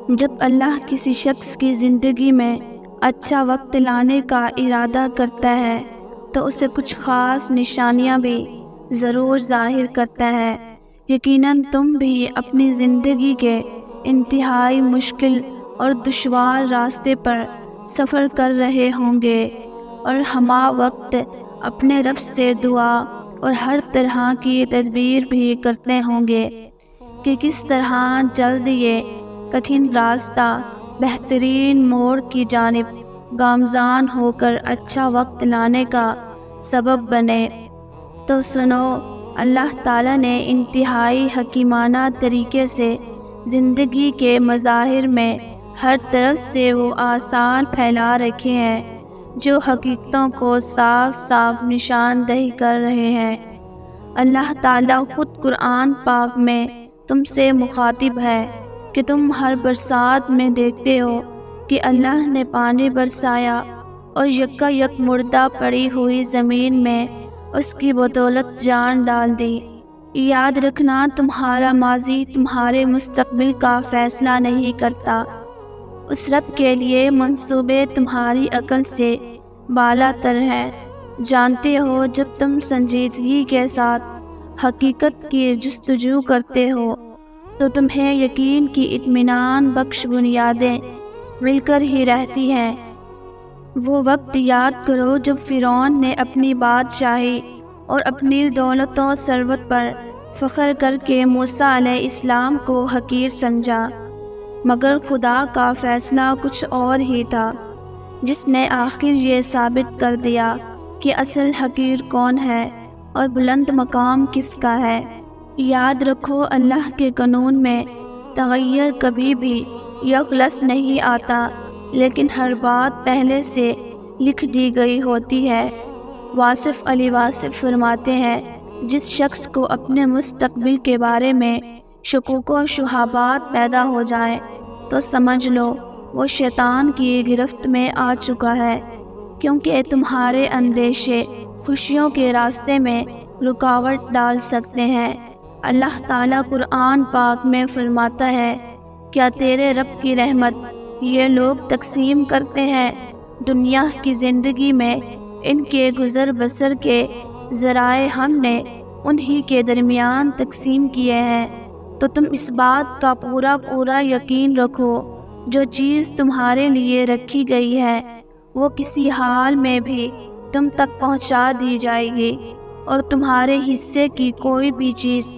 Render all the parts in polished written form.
جب اللہ کسی شخص کی زندگی میں اچھا وقت لانے کا ارادہ کرتا ہے تو اسے کچھ خاص نشانیاں بھی ضرور ظاہر کرتا ہے۔ یقیناً تم بھی اپنی زندگی کے انتہائی مشکل اور دشوار راستے پر سفر کر رہے ہوں گے اور ہمہ وقت اپنے رب سے دعا اور ہر طرح کی تدبیر بھی کرتے ہوں گے کہ کس طرح جلد یہ کٹھن راستہ بہترین موڑ کی جانب گامزن ہو کر اچھا وقت لانے کا سبب بنے۔ تو سنو، اللہ تعالیٰ نے انتہائی حکیمانہ طریقے سے زندگی کے مظاہر میں ہر طرف سے وہ آثار پھیلا رکھے ہیں جو حقیقتوں کو صاف صاف نشاندہی کر رہے ہیں۔ اللہ تعالیٰ خود قرآن پاک میں تم سے مخاطب ہے کہ تم ہر برسات میں دیکھتے ہو کہ اللہ نے پانی برسایا اور یکا یک مردہ پڑی ہوئی زمین میں اس کی بدولت جان ڈال دی۔ یاد رکھنا، تمہارا ماضی تمہارے مستقبل کا فیصلہ نہیں کرتا۔ اس رب کے لیے منصوبے تمہاری عقل سے بالا تر ہیں۔ جانتے ہو، جب تم سنجیدگی کے ساتھ حقیقت کی جستجو کرتے ہو تو تمہیں یقین کی اطمینان بخش بنیادیں مل کر ہی رہتی ہیں۔ وہ وقت یاد کرو جب فرعون نے اپنی بادشاہی اور اپنی دولت و ثروت پر فخر کر کے موسیٰ علیہ السلام کو حقیر سمجھا، مگر خدا کا فیصلہ کچھ اور ہی تھا، جس نے آخر یہ ثابت کر دیا کہ اصل حقیر کون ہے اور بلند مقام کس کا ہے۔ یاد رکھو، اللہ کے قانون میں تغیر کبھی بھی یکلس نہیں آتا، لیکن ہر بات پہلے سے لکھ دی گئی ہوتی ہے۔ واصف علی واصف فرماتے ہیں، جس شخص کو اپنے مستقبل کے بارے میں شکوک و شبہات پیدا ہو جائیں تو سمجھ لو وہ شیطان کی گرفت میں آ چکا ہے، کیونکہ تمہارے اندیشے خوشیوں کے راستے میں رکاوٹ ڈال سکتے ہیں۔ اللہ تعالیٰ قرآن پاک میں فرماتا ہے، کیا تیرے رب کی رحمت یہ لوگ تقسیم کرتے ہیں؟ دنیا کی زندگی میں ان کے گزر بسر کے ذرائع ہم نے انہی کے درمیان تقسیم کیے ہیں۔ تو تم اس بات کا پورا یقین رکھو، جو چیز تمہارے لیے رکھی گئی ہے وہ کسی حال میں بھی تم تک پہنچا دی جائے گی، اور تمہارے حصے کی کوئی بھی چیز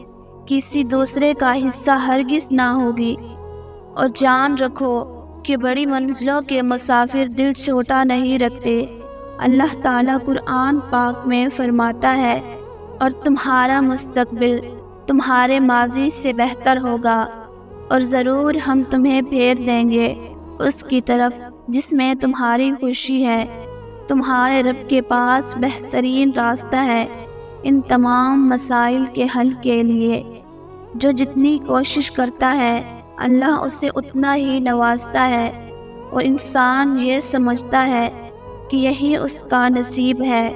کسی دوسرے کا حصہ ہرگز نہ ہوگی۔ اور جان رکھو کہ بڑی منزلوں کے مسافر دل چھوٹا نہیں رکھتے۔ اللہ تعالیٰ قرآن پاک میں فرماتا ہے، اور تمہارا مستقبل تمہارے ماضی سے بہتر ہوگا، اور ضرور ہم تمہیں پھیر دیں گے اس کی طرف جس میں تمہاری خوشی ہے۔ تمہارے رب کے پاس بہترین راستہ ہے ان تمام مسائل کے حل کے لیے۔ جو جتنی کوشش کرتا ہے اللہ اسے اتنا ہی نوازتا ہے، اور انسان یہ سمجھتا ہے کہ یہی اس کا نصیب ہے۔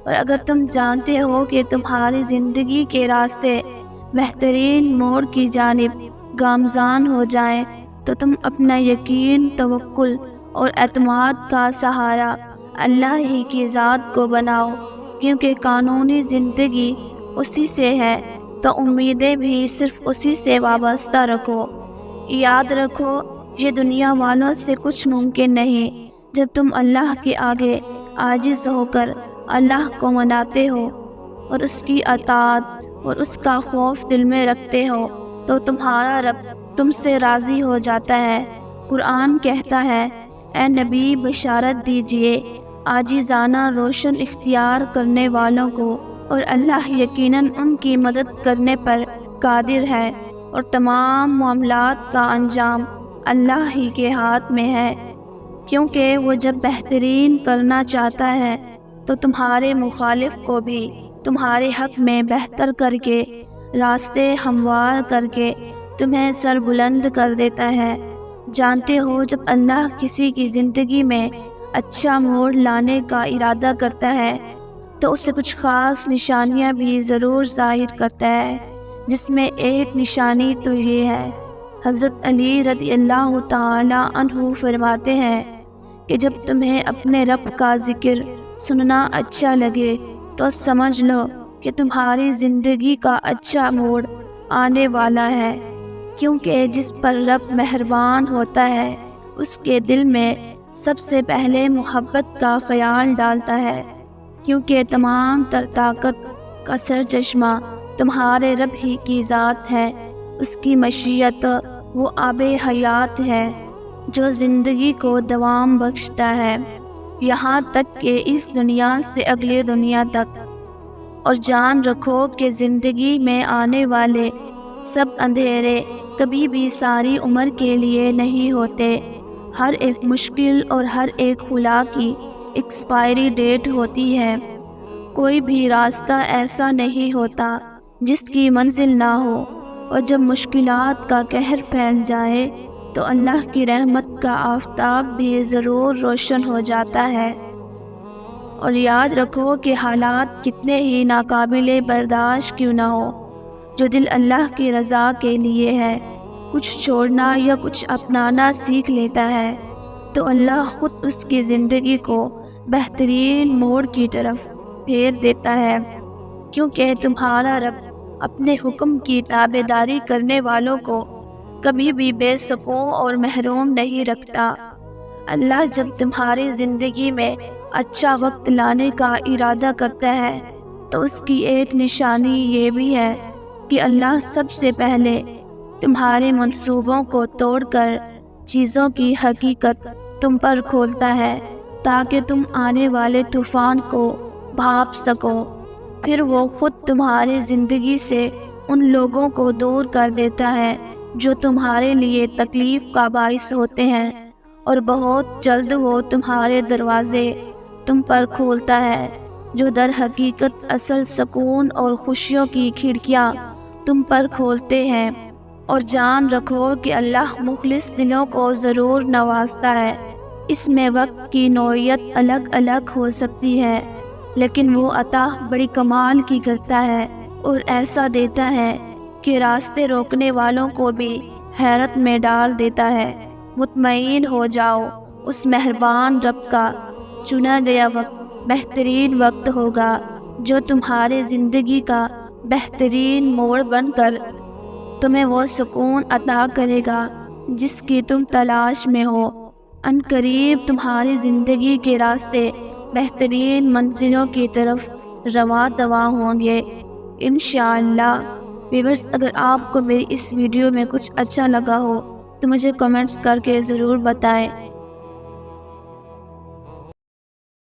اور اگر تم جانتے ہو کہ تمہاری زندگی کے راستے بہترین موڑ کی جانب گامزن ہو جائیں تو تم اپنا یقین، توکل اور اعتماد کا سہارا اللہ ہی کی ذات کو بناؤ، کیونکہ قانونی زندگی اسی سے ہے تو امیدیں بھی صرف اسی سے وابستہ رکھو۔ یاد رکھو، یہ دنیا والوں سے کچھ ممکن نہیں۔ جب تم اللہ کے آگے عاجز ہو کر اللہ کو مناتے ہو اور اس کی اطاعت اور اس کا خوف دل میں رکھتے ہو تو تمہارا رب تم سے راضی ہو جاتا ہے۔ قرآن کہتا ہے، اے نبی بشارت دیجئے عاجزانہ روشن اختیار کرنے والوں کو، اور اللہ یقیناً ان کی مدد کرنے پر قادر ہے، اور تمام معاملات کا انجام اللہ ہی کے ہاتھ میں ہے، کیونکہ وہ جب بہترین کرنا چاہتا ہے تو تمہارے مخالف کو بھی تمہارے حق میں بہتر کر کے، راستے ہموار کر کے تمہیں سر بلند کر دیتا ہے۔ جانتے ہو، جب اللہ کسی کی زندگی میں اچھا موڑ لانے کا ارادہ کرتا ہے تو اسے کچھ خاص نشانیاں بھی ضرور ظاہر کرتا ہے، جس میں ایک نشانی تو یہ ہے حضرت علی رضی اللہ تعالی عنہ فرماتے ہیں کہ جب تمہیں اپنے رب کا ذکر سننا اچھا لگے تو سمجھ لو کہ تمہاری زندگی کا اچھا موڑ آنے والا ہے، کیونکہ جس پر رب مہربان ہوتا ہے اس کے دل میں سب سے پہلے محبت کا خیال ڈالتا ہے، کیونکہ تمام تر طاقت کا سرچشمہ تمہارے رب ہی کی ذات ہے۔ اس کی مشیت وہ آب حیات ہے جو زندگی کو دوام بخشتا ہے، یہاں تک کہ اس دنیا سے اگلی دنیا تک۔ اور جان رکھو کہ زندگی میں آنے والے سب اندھیرے کبھی بھی ساری عمر کے لیے نہیں ہوتے، ہر ایک مشکل اور ہر ایک خلا کی ایکسپائری ڈیٹ ہوتی ہے، کوئی بھی راستہ ایسا نہیں ہوتا جس کی منزل نہ ہو، اور جب مشکلات کا قہر پھیل جائے تو اللہ کی رحمت کا آفتاب بھی ضرور روشن ہو جاتا ہے۔ اور یاد رکھو کہ حالات کتنے ہی ناقابل برداشت کیوں نہ ہو، جو دل اللہ کی رضا کے لیے ہے کچھ چھوڑنا یا کچھ اپنانا سیکھ لیتا ہے تو اللہ خود اس کی زندگی کو بہترین موڑ کی طرف پھیر دیتا ہے، کیونکہ تمہارا رب اپنے حکم کی تابعداری کرنے والوں کو کبھی بھی بے سکون اور محروم نہیں رکھتا۔ اللہ جب تمہاری زندگی میں اچھا وقت لانے کا ارادہ کرتا ہے تو اس کی ایک نشانی یہ بھی ہے کہ اللہ سب سے پہلے تمہارے منصوبوں کو توڑ کر چیزوں کی حقیقت تم پر کھولتا ہے تاکہ تم آنے والے طوفان کو بھانپ سکو، پھر وہ خود تمہاری زندگی سے ان لوگوں کو دور کر دیتا ہے جو تمہارے لیے تکلیف کا باعث ہوتے ہیں، اور بہت جلد وہ تمہارے دروازے تم پر کھولتا ہے جو در حقیقت اصل سکون اور خوشیوں کی کھڑکیاں تم پر کھولتے ہیں۔ اور جان رکھو کہ اللہ مخلص دلوں کو ضرور نوازتا ہے، اس میں وقت کی نوعیت الگ الگ ہو سکتی ہے لیکن وہ عطا بڑی کمال کی کرتا ہے اور ایسا دیتا ہے کہ راستے روکنے والوں کو بھی حیرت میں ڈال دیتا ہے۔ مطمئن ہو جاؤ، اس مہربان رب کا چنا گیا وقت بہترین وقت ہوگا جو تمہارے زندگی کا بہترین موڑ بن کر تمہیں وہ سکون عطا کرے گا جس کی تم تلاش میں ہو۔ عنقریب تمہاری زندگی کے راستے بہترین منزلوں کی طرف رواں دواں ہوں گے انشاءاللہ۔ ویورز، اگر آپ کو میری اس ویڈیو میں کچھ اچھا لگا ہو تو مجھے کمنٹس کر کے ضرور بتائیں۔